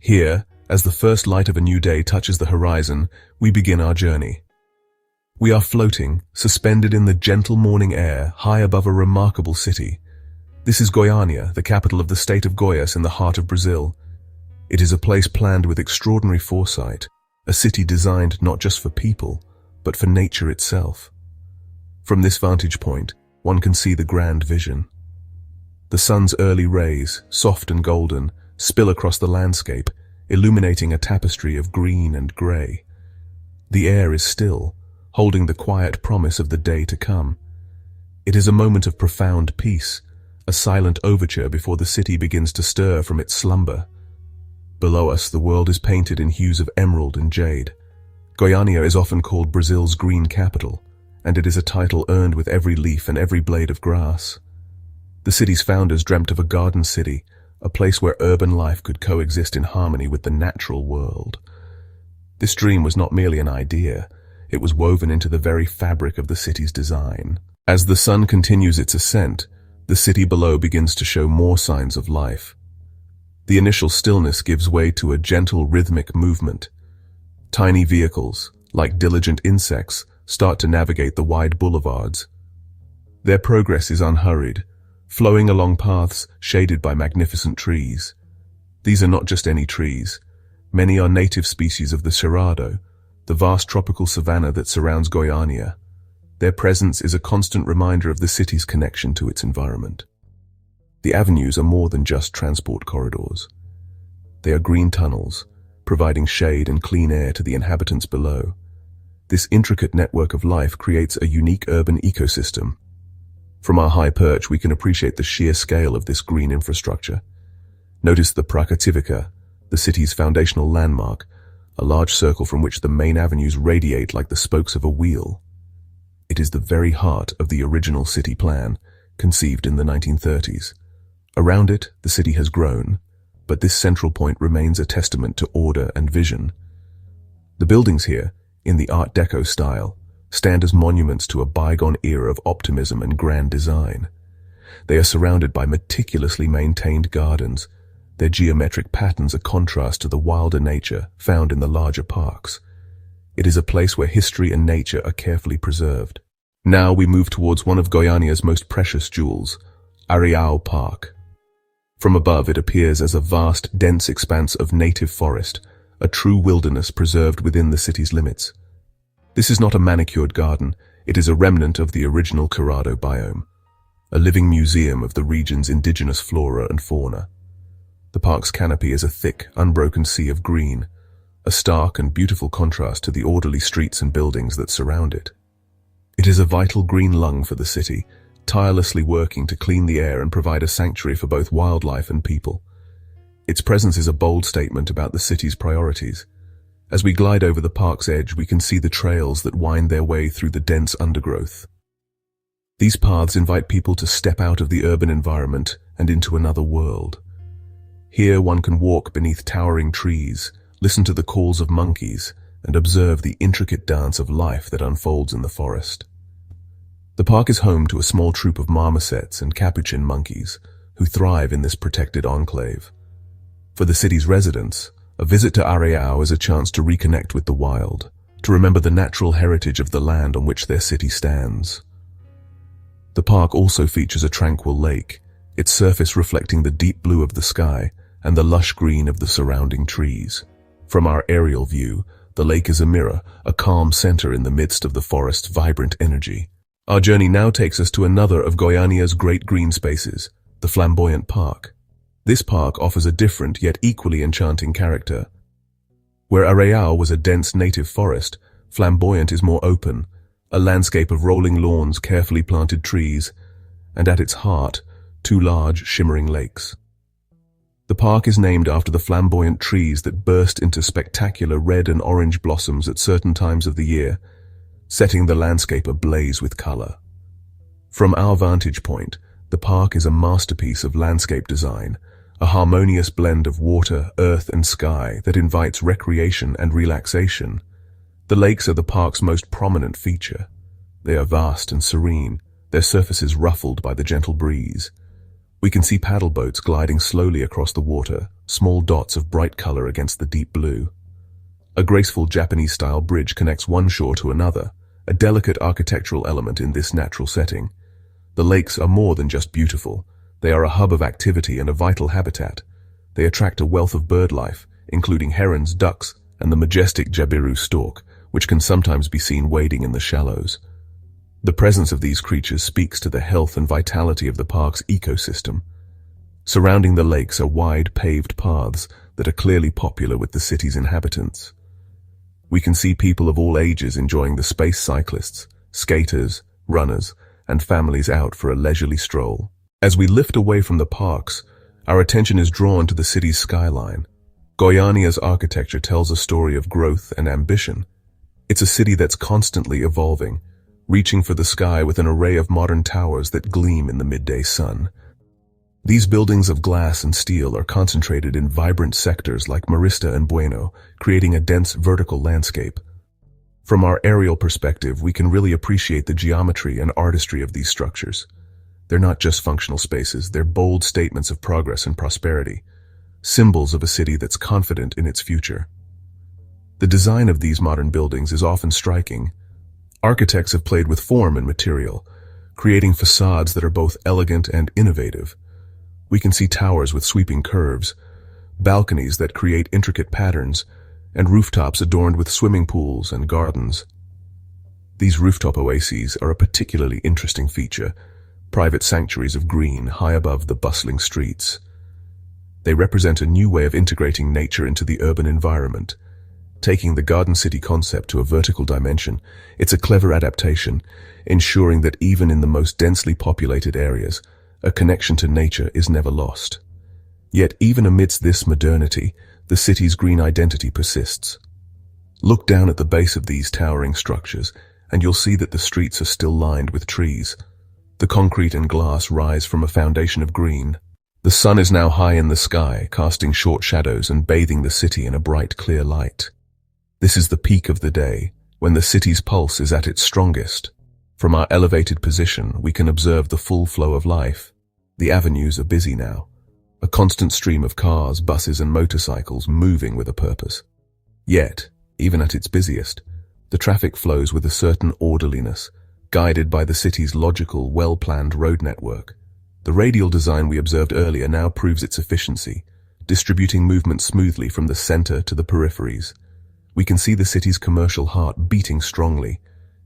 Here, as the first light of a new day touches the horizon, we begin our journey. We are floating, suspended in the gentle morning air, high above a remarkable city. This is Goiânia, the capital of the state of Goiás in the heart of Brazil. It is a place planned with extraordinary foresight, a city designed not just for people, but for nature itself. From this vantage point, one can see the grand vision. The sun's early rays, soft and golden, spill across the landscape, illuminating a tapestry of green and grey. The air is still, holding the quiet promise of the day to come. It is a moment of profound peace, a silent overture before the city begins to stir from its slumber. Below us, the world is painted in hues of emerald and jade. Goiânia is often called Brazil's green capital, and it is a title earned with every leaf and every blade of grass. The city's founders dreamt of a garden city, a place where urban life could coexist in harmony with the natural world. This dream was not merely an idea, it was woven into the very fabric of the city's design. As the sun continues its ascent, the city below begins to show more signs of life. The initial stillness gives way to a gentle rhythmic movement. Tiny vehicles, like diligent insects, start to navigate the wide boulevards. Their progress is unhurried, flowing along paths shaded by magnificent trees. These are not just any trees. Many are native species of the Cerrado, the vast tropical savanna that surrounds Goiânia. Their presence is a constant reminder of the city's connection to its environment. The avenues are more than just transport corridors. They are green tunnels, providing shade and clean air to the inhabitants below. This intricate network of life creates a unique urban ecosystem. From our high perch, we can appreciate the sheer scale of this green infrastructure. Notice the Praça Cívica, the city's foundational landmark, a large circle from which the main avenues radiate like the spokes of a wheel. It is the very heart of the original city plan, conceived in the 1930s. Around it, the city has grown, but this central point remains a testament to order and vision. The buildings here, in the Art Deco style, stand as monuments to a bygone era of optimism and grand design. They are surrounded by meticulously maintained gardens, their geometric patterns a contrast to the wilder nature found in the larger parks. It is a place where history and nature are carefully preserved. Now we move towards one of Goiânia's most precious jewels, Reusable Park. From above, it appears as a vast, dense expanse of native forest, a true wilderness preserved within the city's limits. This is not a manicured garden, it is a remnant of the original Cerrado biome, a living museum of the region's indigenous flora and fauna. The park's canopy is a thick, unbroken sea of green, a stark and beautiful contrast to the orderly streets and buildings that surround it. It is a vital green lung for the city, tirelessly working to clean the air and provide a sanctuary for both wildlife and people. Its presence is a bold statement about the city's priorities. As we glide over the park's edge, we can see the trails that wind their way through the dense undergrowth. These paths invite people to step out of the urban environment and into another world. Here one can walk beneath towering trees, listen to the calls of monkeys, and observe the intricate dance of life that unfolds in the forest. The park is home to a small troop of marmosets and capuchin monkeys who thrive in this protected enclave. For the city's residents, a visit to Reusable is a chance to reconnect with the wild, to remember the natural heritage of the land on which their city stands. The park also features a tranquil lake, its surface reflecting the deep blue of the sky and the lush green of the surrounding trees. From our aerial view, the lake is a mirror, a calm center in the midst of the forest's vibrant energy. Our journey now takes us to another of Goiânia's great green spaces, the flamboyant park. This park offers a different yet equally enchanting character. Where Reusable was a dense native forest, flamboyant is more open, a landscape of rolling lawns, carefully planted trees, and at its heart, two large, shimmering lakes. The park is named after the flamboyant trees that burst into spectacular red and orange blossoms at certain times of the year, setting the landscape ablaze with color. From our vantage point, the park is a masterpiece of landscape design, a harmonious blend of water, earth, and sky that invites recreation and relaxation. The lakes are the park's most prominent feature. They are vast and serene, their surfaces ruffled by the gentle breeze. We can see paddle boats gliding slowly across the water, small dots of bright color against the deep blue. A graceful Japanese-style bridge connects one shore to another, a delicate architectural element in this natural setting. The lakes are more than just beautiful. They are a hub of activity and a vital habitat. They attract a wealth of bird life, including herons, ducks, and the majestic jabiru stork, which can sometimes be seen wading in the shallows. The presence of these creatures speaks to the health and vitality of the park's ecosystem. Surrounding the lakes are wide paved paths that are clearly popular with the city's inhabitants. We can see people of all ages enjoying the space: cyclists, skaters, runners, and families out for a leisurely stroll. As we lift away from the parks, our attention is drawn to the city's skyline. Goiânia's architecture tells a story of growth and ambition. It's a city that's constantly evolving, reaching for the sky with an array of modern towers that gleam in the midday sun. These buildings of glass and steel are concentrated in vibrant sectors like Marista and Bueno, creating a dense vertical landscape. From our aerial perspective, we can really appreciate the geometry and artistry of these structures. They're not just functional spaces, they're bold statements of progress and prosperity, symbols of a city that's confident in its future. The design of these modern buildings is often striking. Architects have played with form and material, creating facades that are both elegant and innovative. We can see towers with sweeping curves, balconies that create intricate patterns, and rooftops adorned with swimming pools and gardens. These rooftop oases are a particularly interesting feature, private sanctuaries of green high above the bustling streets. They represent a new way of integrating nature into the urban environment. Taking the garden city concept to a vertical dimension, it's a clever adaptation, ensuring that even in the most densely populated areas, a connection to nature is never lost. Yet even amidst this modernity, the city's green identity persists. Look down at the base of these towering structures, and you'll see that the streets are still lined with trees. The concrete and glass rise from a foundation of green. The sun is now high in the sky, casting short shadows and bathing the city in a bright, clear light. This is the peak of the day, when the city's pulse is at its strongest. From our elevated position, we can observe the full flow of life. The avenues are busy now, a constant stream of cars, buses, and motorcycles moving with a purpose. Yet, even at its busiest, the traffic flows with a certain orderliness, guided by the city's logical, well-planned road network. The radial design we observed earlier now proves its efficiency, distributing movement smoothly from the center to the peripheries. We can see the city's commercial heart beating strongly.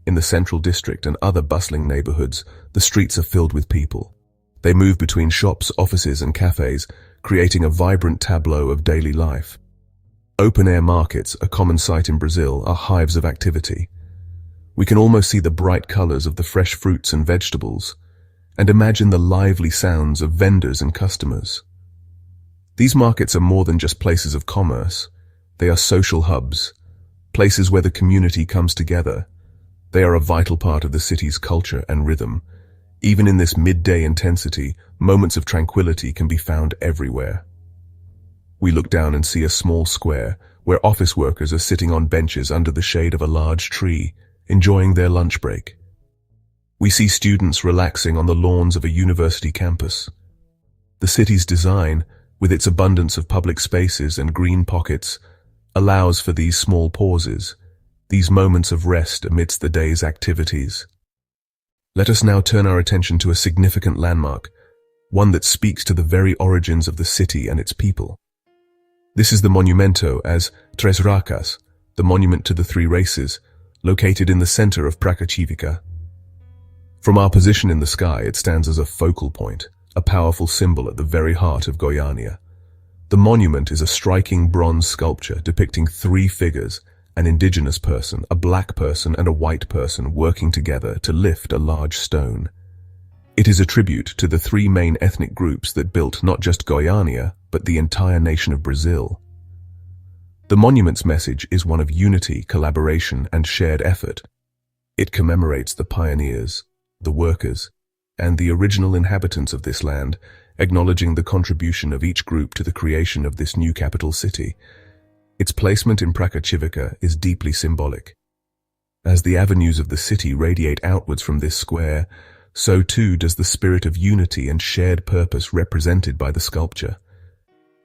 In the central district and other bustling neighborhoods, the streets are filled with people. They move between shops, offices, and cafes, creating a vibrant tableau of daily life. Open-air markets, a common sight in Brazil, are hives of activity. We can almost see the bright colors of the fresh fruits and vegetables, and imagine the lively sounds of vendors and customers. These markets are more than just places of commerce. They are social hubs, places where the community comes together. They are a vital part of the city's culture and rhythm. Even in this midday intensity, moments of tranquility can be found everywhere. We look down and see a small square where office workers are sitting on benches under the shade of a large tree, enjoying their lunch break. We see students relaxing on the lawns of a university campus. The city's design, with its abundance of public spaces and green pockets, allows for these small pauses, these moments of rest amidst the day's activities. Let us now turn our attention to a significant landmark, one that speaks to the very origins of the city and its people. This is the Monumento às Três Raças, the monument to the three races, located in the center of Praça Cívica. From our position in the sky, it stands as a focal point, a powerful symbol at the very heart of Goiânia. The monument is a striking bronze sculpture depicting three figures: an indigenous person, a black person, and a white person working together to lift a large stone. It is a tribute to the three main ethnic groups that built not just Goiânia, but the entire nation of Brazil. The monument's message is one of unity, collaboration, and shared effort. It commemorates the pioneers, the workers, and the original inhabitants of this land, acknowledging the contribution of each group to the creation of this new capital city. Its placement in Praça Cívica is deeply symbolic. As the avenues of the city radiate outwards from this square, so too does the spirit of unity and shared purpose represented by the sculpture.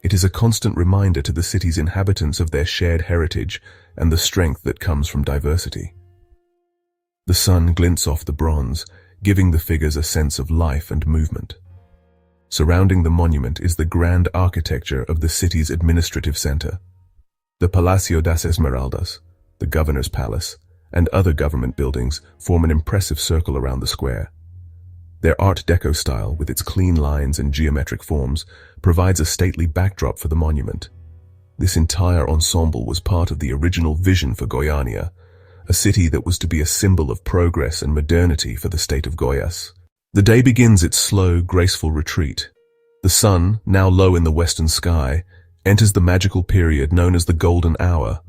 It is a constant reminder to the city's inhabitants of their shared heritage and the strength that comes from diversity. The sun glints off the bronze, giving the figures a sense of life and movement. Surrounding the monument is the grand architecture of the city's administrative center. The Palacio das Esmeraldas, the governor's palace, and other government buildings form an impressive circle around the square. Their Art Deco style, with its clean lines and geometric forms, provides a stately backdrop for the monument. This entire ensemble was part of the original vision for Goiânia, a city that was to be a symbol of progress and modernity for the state of Goiás. The day begins its slow, graceful retreat. The sun, now low in the western sky, enters the magical period known as the golden hour.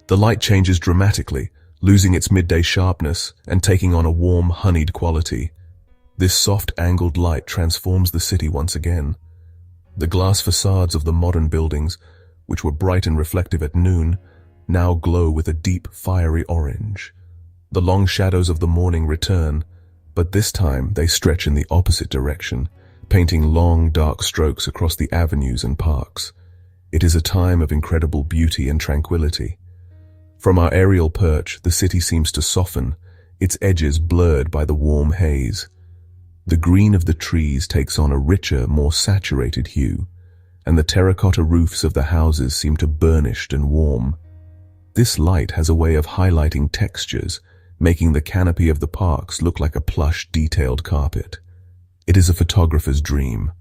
The light changes dramatically, losing its midday sharpness and taking on a warm, honeyed quality. This soft, angled light transforms the city once again. The glass facades of the modern buildings, which were bright and reflective at noon, now glow with a deep, fiery orange. The long shadows of the morning return, but this time they stretch in the opposite direction, painting long, dark strokes across the avenues and parks. It is a time of incredible beauty and tranquility. From our aerial perch, the city seems to soften, its edges blurred by the warm haze. The green of the trees takes on a richer, more saturated hue, and the terracotta roofs of the houses seem to burnished and warm. This light has a way of highlighting textures, making the canopy of the parks look like a plush, detailed carpet. It is a photographer's dream,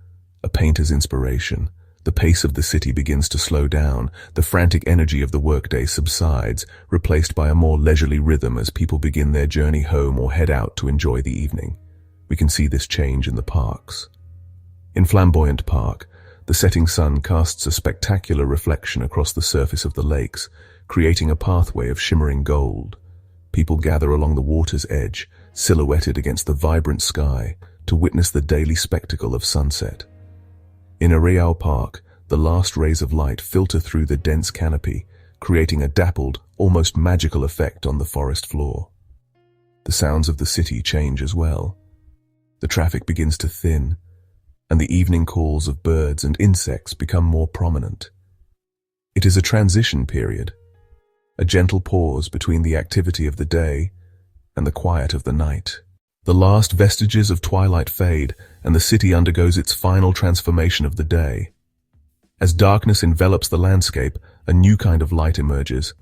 a painter's inspiration. The pace of the city begins to slow down, the frantic energy of the workday subsides, replaced by a more leisurely rhythm as people begin their journey home or head out to enjoy the evening. We can see this change in the parks. In Flamboyant Park, the setting sun casts a spectacular reflection across the surface of the lakes, creating a pathway of shimmering gold. People gather along the water's edge, silhouetted against the vibrant sky, to witness the daily spectacle of sunset. In Reusable Park, the last rays of light filter through the dense canopy, creating a dappled, almost magical effect on the forest floor. The sounds of the city change as well. The traffic begins to thin, and the evening calls of birds and insects become more prominent. It is a transition period, a gentle pause between the activity of the day and the quiet of the night. The last vestiges of twilight fade, and the city undergoes its final transformation of the day. As darkness envelops the landscape, a new kind of light emerges.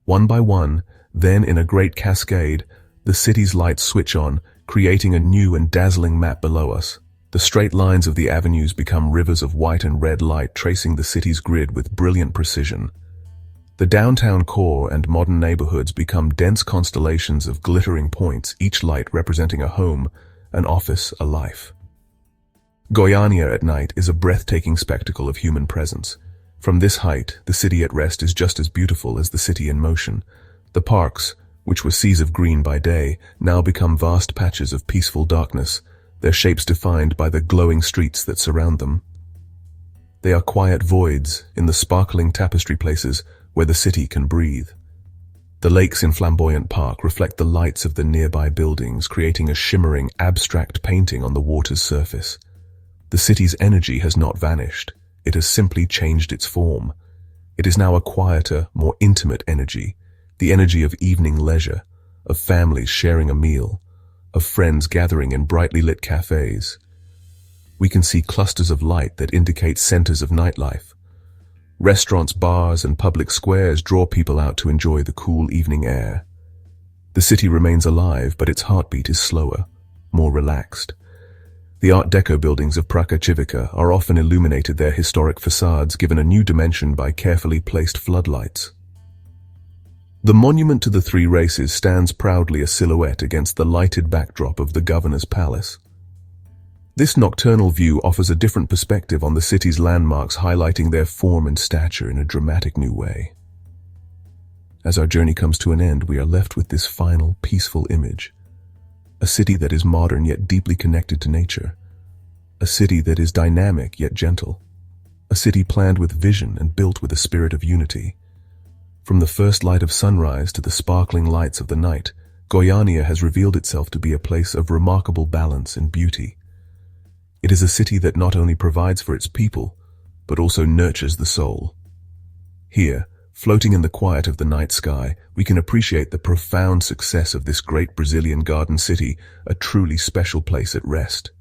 One by one, then in a great cascade, the city's lights switch on, creating a new and dazzling map below us. The straight lines of the avenues become rivers of white and red light, tracing the city's grid with brilliant precision. The downtown core and modern neighborhoods become dense constellations of glittering points, each light representing a home, an office, a life. Goiânia at night is a breathtaking spectacle of human presence. From this height, the city at rest is just as beautiful as the city in motion. The parks, which were seas of green by day, now become vast patches of peaceful darkness, their shapes defined by the glowing streets that surround them. They are quiet voids in the sparkling tapestry places where the city can breathe. The lakes in Flamboyant Park reflect the lights of the nearby buildings, creating a shimmering, abstract painting on the water's surface. The city's energy has not vanished. It has simply changed its form. It is now a quieter, more intimate energy, the energy of evening leisure, of families sharing a meal, of friends gathering in brightly lit cafes. We can see clusters of light that indicate centers of nightlife. Restaurants, bars, and public squares draw people out to enjoy the cool evening air. The city remains alive, but its heartbeat is slower, more relaxed. The Art Deco buildings of Praca Civica are often illuminated, their historic facades given a new dimension by carefully placed floodlights. The monument to the three races stands proudly a silhouette against the lighted backdrop of the governor's palace. This nocturnal view offers a different perspective on the city's landmarks, highlighting their form and stature in a dramatic new way. As our journey comes to an end, we are left with this final, peaceful image. A city that is modern yet deeply connected to nature. A city that is dynamic yet gentle. A city planned with vision and built with a spirit of unity. From the first light of sunrise to the sparkling lights of the night, Goiânia has revealed itself to be a place of remarkable balance and beauty. It is a city that not only provides for its people, but also nurtures the soul. Here, floating in the quiet of the night sky, we can appreciate the profound success of this great Brazilian garden city, a truly special place at rest.